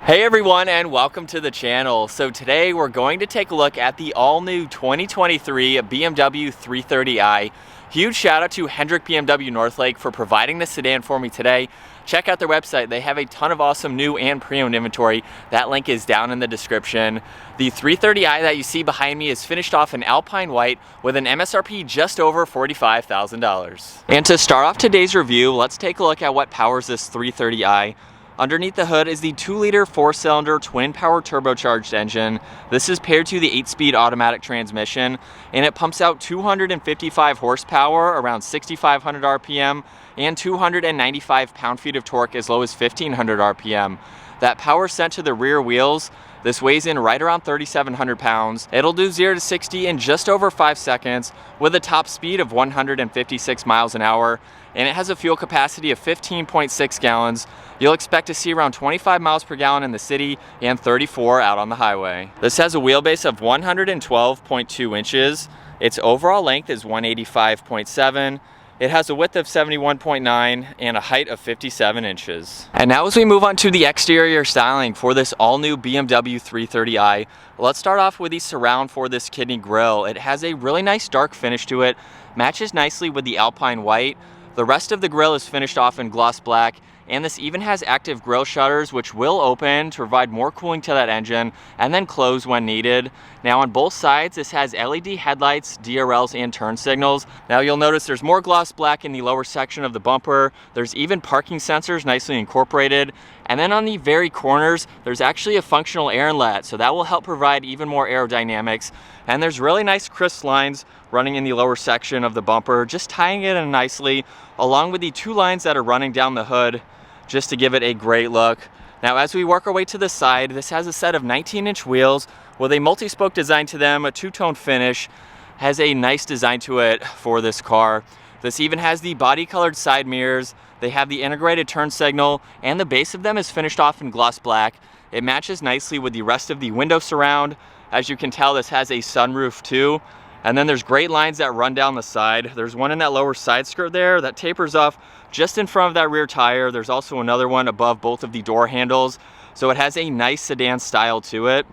Hey everyone, and welcome to the channel. So today we're going to take a look at the all-new 2023 BMW 330i. Huge shout out to Hendrick BMW Northlake for providing this sedan for me today. Check out their website. They have a ton of awesome new and pre-owned inventory. That link is down in the description. The 330i that you see behind me is finished off in Alpine White with an MSRP just over $45,000. And to start off today's review, let's take a look at what powers this 330i. Underneath the hood is the 2-liter 4-cylinder twin-power turbocharged engine. This is paired to the 8-speed automatic transmission, and it pumps out 255 horsepower, around 6,500 RPM, and 295 pound-feet of torque as low as 1,500 RPM. That power sent to the rear wheels. This weighs in right around 3,700 pounds. It'll do 0 to 60 in just over 5 seconds with a top speed of 156 miles an hour. And it has a fuel capacity of 15.6 gallons. You'll expect to see around 25 miles per gallon in the city and 34 out on the highway. This has a wheelbase of 112.2 inches. Its overall length is 185.7. It has a width of 71.9 and a height of 57 inches. And now as we move on to the exterior styling for this all-new BMW 330i, let's start off with the surround for this kidney grille. It has a really nice dark finish to it, matches nicely with the Alpine White. The rest of the grille is finished off in gloss black, and this even has active grille shutters which will open to provide more cooling to that engine and then close when needed. Now on both sides this has LED headlights, DRLs, and turn signals. Now you'll notice there's more gloss black in the lower section of the bumper. There's even parking sensors nicely incorporated. And then on the very corners there's actually a functional air inlet, so that will help provide even more aerodynamics. And there's really nice crisp lines running in the lower section of the bumper, just tying it in nicely, along with the 2 lines that are running down the hood, just to give it a great look. Now as we work our way to the side, this has a set of 19-inch wheels with a multi-spoke design to them, a 2-tone finish, has a nice design to it for this car. This even has the body-colored side mirrors. They have the integrated turn signal, and the base of them is finished off in gloss black. It matches nicely with the rest of the window surround. As you can tell, this has a sunroof too. And then there's great lines that run down the side. There's one in that lower side skirt there that tapers off just in front of that rear tire. There's also another one above both of the door handles. So it has a nice sedan style to it.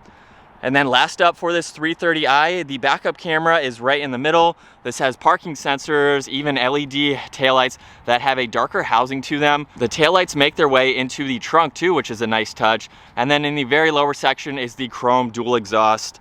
And then last up for this 330i, the backup camera is right in the middle. This has parking sensors, even LED taillights that have a darker housing to them. The taillights make their way into the trunk too, which is a nice touch. And then in the very lower section is the chrome dual exhaust.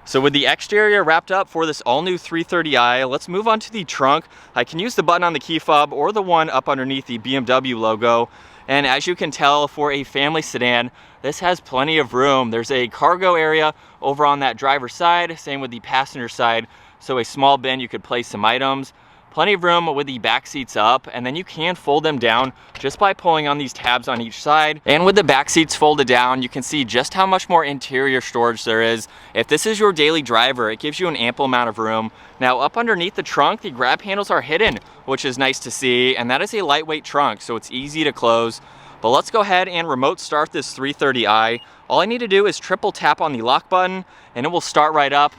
So with the exterior wrapped up for this all-new 330i, let's move on to the trunk. I can use the button on the key fob or the one up underneath the BMW logo. And as you can tell, for a family sedan, this has plenty of room. There's a cargo area over on that driver's side, same with the passenger side. So a small bin you could place some items. Plenty of room with the back seats up, and then you can fold them down just by pulling on these tabs on each side. And with the back seats folded down, you can see just how much more interior storage there is. If this is your daily driver, it gives you an ample amount of room. Now up underneath the trunk, the grab handles are hidden, which is nice to see, and that is a lightweight trunk, so it's easy to close. But let's go ahead and remote start this 330i. All I need to do is triple tap on the lock button, and it will start right up.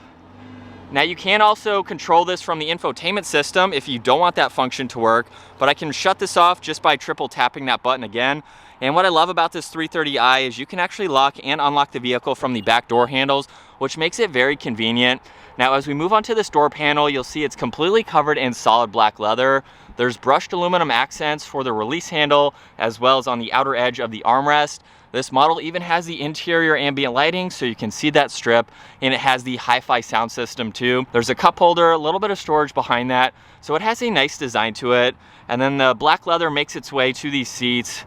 Now you can also control this from the infotainment system if you don't want that function to work, but I can shut this off just by triple tapping that button again. And what I love about this 330i is you can actually lock and unlock the vehicle from the back door handles, which makes it very convenient. Now as we move on to this door panel, you'll see it's completely covered in solid black leather. There's brushed aluminum accents for the release handle, as well as on the outer edge of the armrest. This model even has the interior ambient lighting, so you can see that strip, and it has the hi-fi sound system too. There's a cup holder, a little bit of storage behind that, so it has a nice design to it. And then the black leather makes its way to these seats,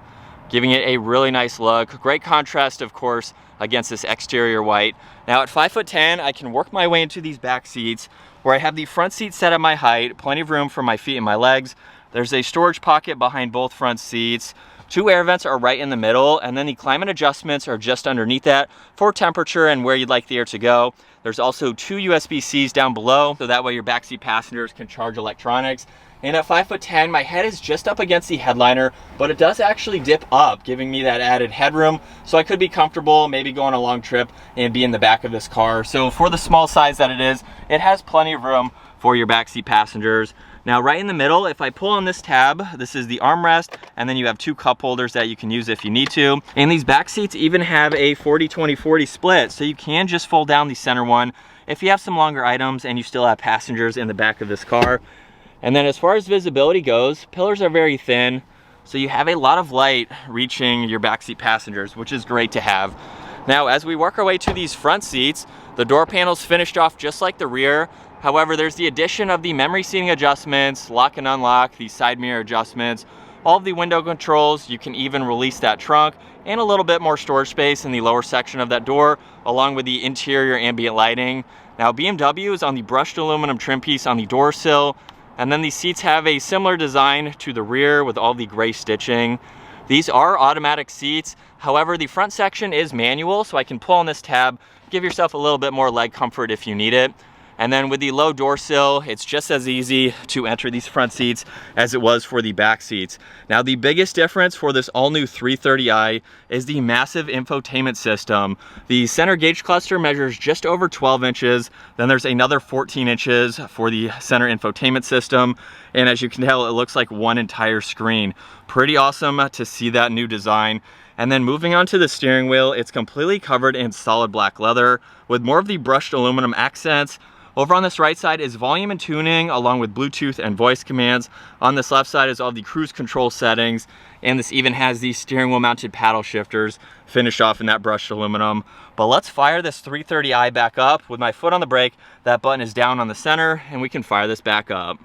giving it a really nice look. Great contrast, of course, against this exterior white. Now at 5'10", I can work my way into these back seats, where I have the front seat set at my height, plenty of room for my feet and my legs. There's a storage pocket behind both front seats. 2 air vents are right in the middle, and then the climate adjustments are just underneath that for temperature and where you'd like the air to go. There's also 2 USB-Cs down below, so that way your backseat passengers can charge electronics. And at 5'10", my head is just up against the headliner, but it does actually dip up, giving me that added headroom, so I could be comfortable, maybe go on a long trip and be in the back of this car. So for the small size that it is, it has plenty of room for your backseat passengers. Now right in the middle, if I pull on this tab, this is the armrest, and then you have two cup holders that you can use if you need to. And these back seats even have a 40-20-40 split, so you can just fold down the center one if you have some longer items and you still have passengers in the back of this car. And then as far as visibility goes, pillars are very thin, so you have a lot of light reaching your backseat passengers, which is great to have. Now, as we work our way to these front seats, the door panel's finished off just like the rear. However, there's the addition of the memory seating adjustments, lock and unlock, the side mirror adjustments, all of the window controls. You can even release that trunk, and a little bit more storage space in the lower section of that door, along with the interior ambient lighting. Now, BMW is on the brushed aluminum trim piece on the door sill, and then these seats have a similar design to the rear with all the gray stitching. These are automatic seats. However, the front section is manual, so I can pull on this tab, give yourself a little bit more leg comfort if you need it. And then with the low door sill, it's just as easy to enter these front seats as it was for the back seats. Now, the biggest difference for this all-new 330i is the massive infotainment system. The center gauge cluster measures just over 12 inches. Then there's another 14 inches for the center infotainment system. And as you can tell, it looks like one entire screen. Pretty awesome to see that new design. And then moving on to the steering wheel, it's completely covered in solid black leather with more of the brushed aluminum accents. Over on this right side is volume and tuning, along with Bluetooth and voice commands. On this left side is all the cruise control settings, and this even has these steering wheel mounted paddle shifters finished off in that brushed aluminum. But let's fire this 330i back up. With my foot on the brake, that button is down on the center, and we can fire this back up.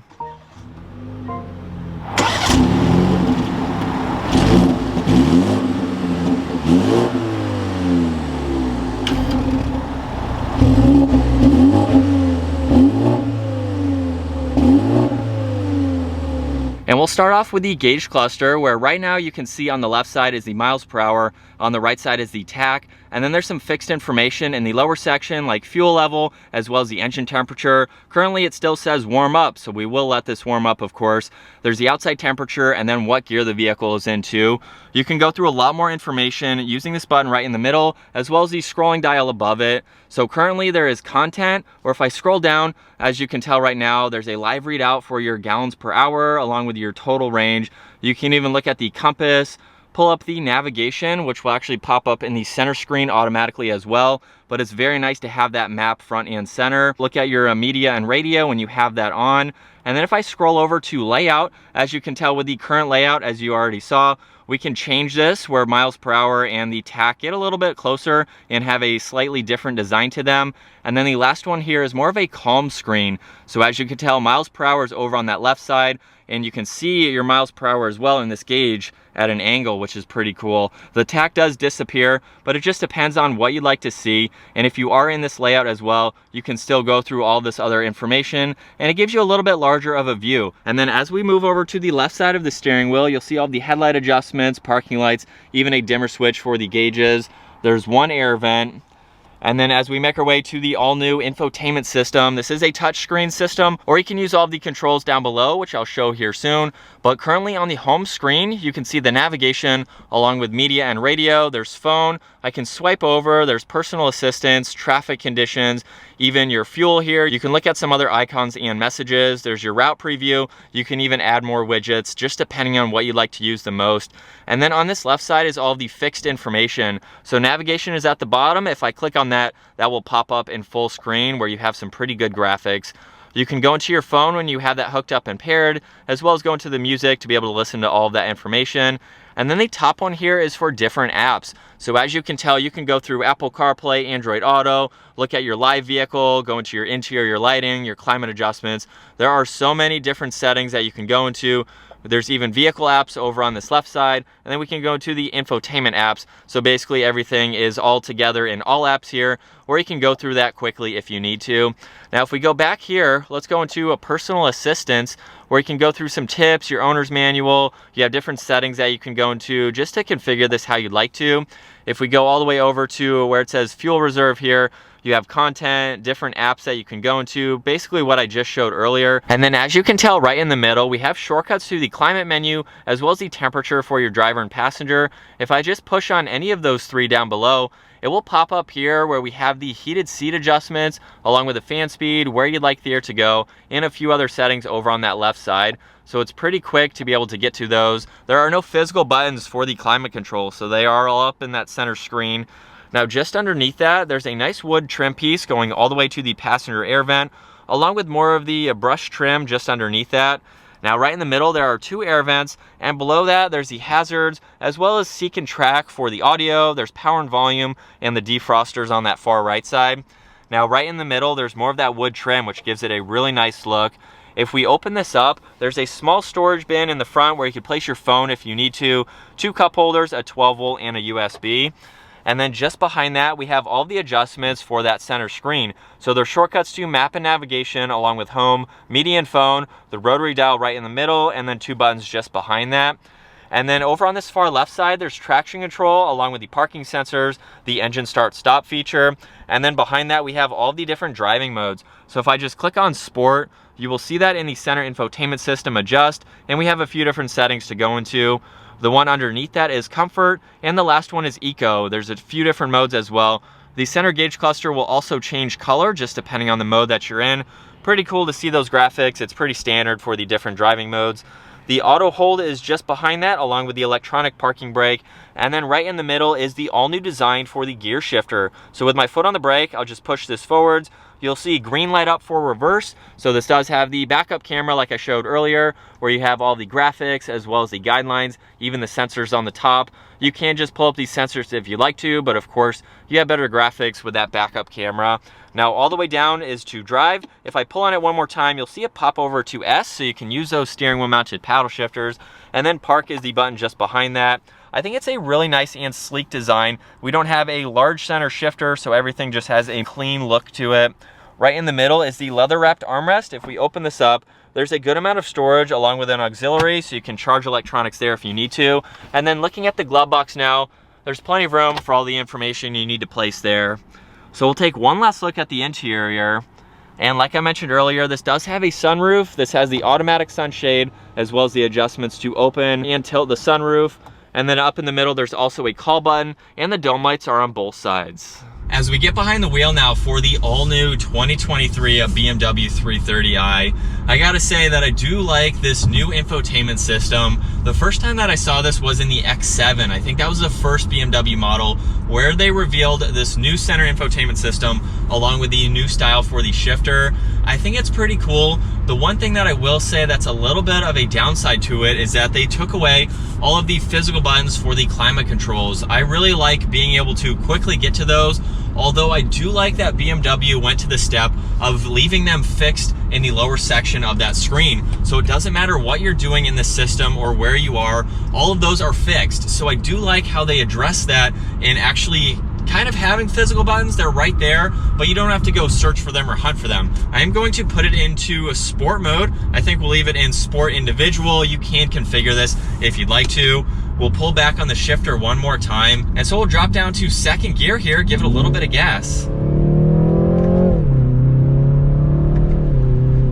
And we'll start off with the gauge cluster, where right now you can see on the left side is the miles per hour, on the right side is the tach, and then there's some fixed information in the lower section like fuel level as well as the engine temperature. Currently it still says warm up, so we will let this warm up, of course. There's the outside temperature and then what gear the vehicle is into. You can go through a lot more information using this button right in the middle, as well as the scrolling dial above it. So currently there is content, or if I scroll down, as you can tell right now, there's a live readout for your gallons per hour along with your total range. You can even look at the compass, pull up the navigation, which will actually pop up in the center screen automatically as well. But it's very nice to have that map front and center. Look at your media and radio when you have that on. And then if I scroll over to layout, as you can tell with the current layout, as you already saw, we can change this where miles per hour and the tach get a little bit closer and have a slightly different design to them. And then the last one here is more of a calm screen. So as you can tell, miles per hour is over on that left side, and you can see your miles per hour as well in this gauge at an angle, which is pretty cool. The tach does disappear, but it just depends on what you'd like to see. And if you are in this layout as well, you can still go through all this other information, and it gives you a little bit larger of a view. And then as we move over to the left side of the steering wheel, you'll see all the headlight adjustments, parking lights, even a dimmer switch for the gauges. There's one air vent. And then as we make our way to the all-new infotainment system, this is a touchscreen system, or you can use all of the controls down below, which I'll show here soon. But currently on the home screen, you can see the navigation along with media and radio. There's phone. I can swipe over. There's personal assistance, traffic conditions, even your fuel here. You can look at some other icons and messages. There's your route preview. You can even add more widgets, just depending on what you'd like to use the most. And then on this left side is all of the fixed information. So navigation is at the bottom. If I click on that will pop up in full screen where you have some pretty good graphics. You can go into your phone when you have that hooked up and paired, as well as go into the music to be able to listen to all of that information. And then the top one here is for different apps. So as you can tell, you can go through Apple CarPlay, Android Auto, look at your live vehicle, go into your interior lighting, your climate adjustments. There are so many different settings that you can go into. There's even vehicle apps over on this left side, and then we can go to the infotainment apps. So basically everything is all together in all apps here, or you can go through that quickly if you need to. Now if we go back here, let's go into a personal assistance where you can go through some tips, your owner's manual. You have different settings that you can go into just to configure this how you'd like to. If we go all the way over to where it says fuel reserve here, you have content, different apps that you can go into, basically what I just showed earlier. And then as you can tell right in the middle, we have shortcuts to the climate menu as well as the temperature for your driver and passenger. If I just push on any of those three down below, it will pop up here where we have the heated seat adjustments along with the fan speed, where you'd like the air to go, and a few other settings over on that left side. So it's pretty quick to be able to get to those. There are no physical buttons for the climate control, so they are all up in that center screen. Now just underneath that, there's a nice wood trim piece going all the way to the passenger air vent, along with more of the brush trim just underneath that. Now right in the middle there are 2 air vents, and below that there's the hazards as well as seek and track for the audio. There's power and volume and the defrosters on that far right side. Now right in the middle there's more of that wood trim, which gives it a really nice look. If we open this up, there's a small storage bin in the front where you can place your phone if you need to, 2 cup holders, a 12 volt and a USB. And then just behind that, we have all the adjustments for that center screen. So there's shortcuts to map and navigation along with home, media and phone, the rotary dial right in the middle, and then 2 buttons just behind that. And then over on this far left side, there's traction control along with the parking sensors, the engine start stop feature. And then behind that, we have all the different driving modes. So if I just click on sport, you will see that in the center infotainment system adjust, and we have a few different settings to go into. The one underneath that is comfort, and the last one is eco. There's a few different modes as well. The center gauge cluster will also change color just depending on the mode that you're in. Pretty cool to see those graphics. It's pretty standard for the different driving modes. The auto hold is just behind that along with the electronic parking brake. And then right in the middle is the all new design for the gear shifter. So with my foot on the brake, I'll just push this forwards. You'll see green light up for reverse. So this does have the backup camera like I showed earlier, where you have all the graphics as well as the guidelines, even the sensors on the top. You can just pull up these sensors if you'd like to, but of course you have better graphics with that backup camera. Now all the way down is to drive. If I pull on it one more time, you'll see it pop over to S, so you can use those steering wheel mounted paddle shifters. And then park is the button just behind that. I think it's a really nice and sleek design. We don't have a large center shifter, so everything just has a clean look to it. Right in the middle is the leather wrapped armrest. If we open this up, there's a good amount of storage along with an auxiliary, so you can charge electronics there if you need to. And then looking at the glove box now, there's plenty of room for all the information you need to place there. So we'll take one last look at the interior. And like I mentioned earlier, this does have a sunroof. This has the automatic sunshade as well as the adjustments to open and tilt the sunroof. And then up in the middle, there's also a call button, and the dome lights are on both sides. As we get behind the wheel now for the all-new 2023 BMW 330i, I gotta say that I do like this new infotainment system. The first time that I saw this was in the X7. I think that was the first BMW model where they revealed this new center infotainment system along with the new style for the shifter. I think it's pretty cool. The one thing that I will say that's a little bit of a downside to it is that they took away all of the physical buttons for the climate controls. I really like being able to quickly get to those, although I do like that BMW went to the step of leaving them fixed in the lower section of that screen. So it doesn't matter what you're doing in the system or where you are, all of those are fixed. So I do like how they address that and actually kind of having physical buttons. They're right there, but you don't have to go search for them or hunt for them. I am going to put it into a sport mode. I think we'll leave it in sport individual. You can configure this if you'd like to. We'll pull back on the shifter one more time. And so we'll drop down to second gear here, give it a little bit of gas.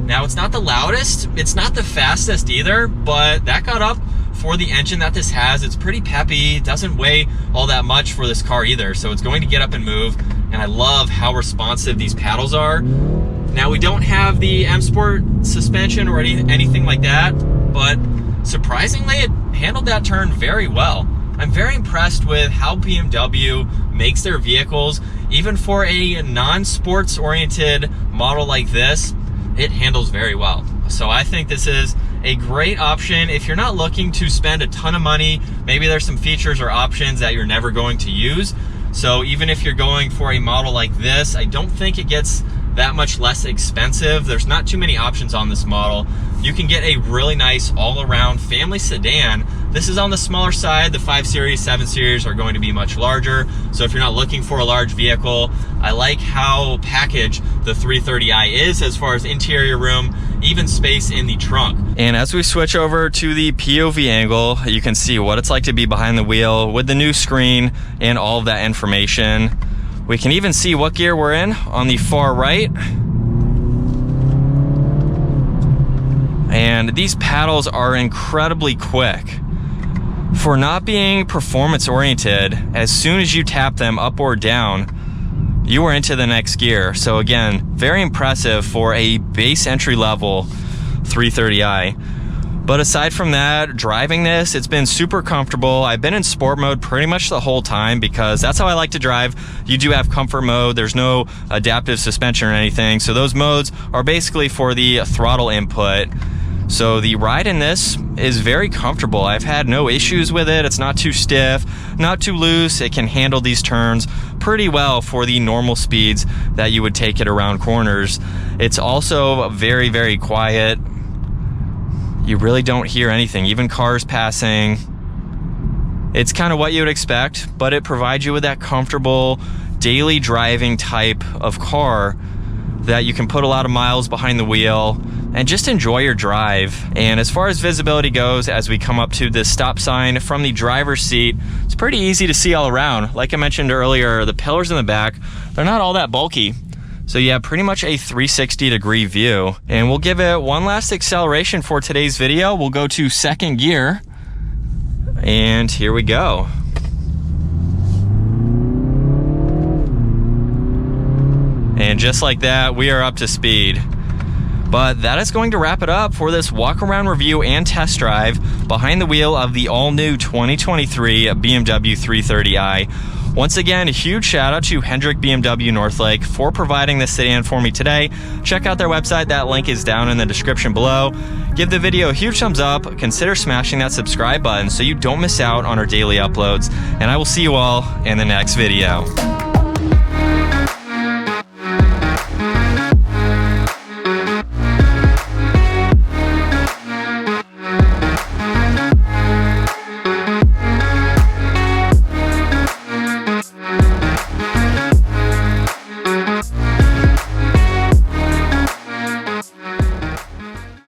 Now it's not the loudest, it's not the fastest either, but that got up for the engine that this has. It's pretty peppy. It doesn't weigh all that much for this car either, so it's going to get up and move. And I love how responsive these paddles are. Now we don't have the M Sport suspension or anything like that, but surprisingly it handled that turn very well. I'm very impressed with how BMW makes their vehicles. Even for a non-sports oriented model like this, it handles very well. So I think this is a great option if you're not looking to spend a ton of money. Maybe there's some features or options that you're never going to use. So even if you're going for a model like this, I don't think it gets that much less expensive. There's not too many options on this model. You can get a really nice all-around family sedan. This is on the smaller side. The 5 Series, 7 Series are going to be much larger. So if you're not looking for a large vehicle, I like how packaged the 330i is as far as interior room, even space in the trunk. And as we switch over to the POV angle, you can see what it's like to be behind the wheel with the new screen and all of that information. We can even see what gear we're in on the far right. And these paddles are incredibly quick. For not being performance oriented, as soon as you tap them up or down, you are into the next gear. So again, very impressive for a base entry level 330i. But aside from that, driving this, it's been super comfortable. I've been in sport mode pretty much the whole time because that's how I like to drive. You do have comfort mode. There's no adaptive suspension or anything. So those modes are basically for the throttle input. So the ride in this is very comfortable. I've had no issues with it. It's not too stiff, not too loose. It can handle these turns pretty well for the normal speeds that you would take it around corners. It's also very, very quiet. You really don't hear anything, even cars passing. It's kind of what you would expect, but it provides you with that comfortable daily driving type of car that you can put a lot of miles behind the wheel and just enjoy your drive. And as far as visibility goes, as we come up to this stop sign from the driver's seat, it's pretty easy to see all around. Like I mentioned earlier, the pillars in the back, they're not all that bulky. So you have pretty much a 360-degree view. And we'll give it one last acceleration for today's video. We'll go to second gear. And here we go. And just like that, we are up to speed. But that is going to wrap it up for this walk-around review and test drive behind the wheel of the all-new 2023 BMW 330i. Once again, a huge shout out to Hendrick BMW Northlake for providing this sedan for me today. Check out their website. That link is down in the description below. Give the video a huge thumbs up. Consider smashing that subscribe button so you don't miss out on our daily uploads. And I will see you all in the next video.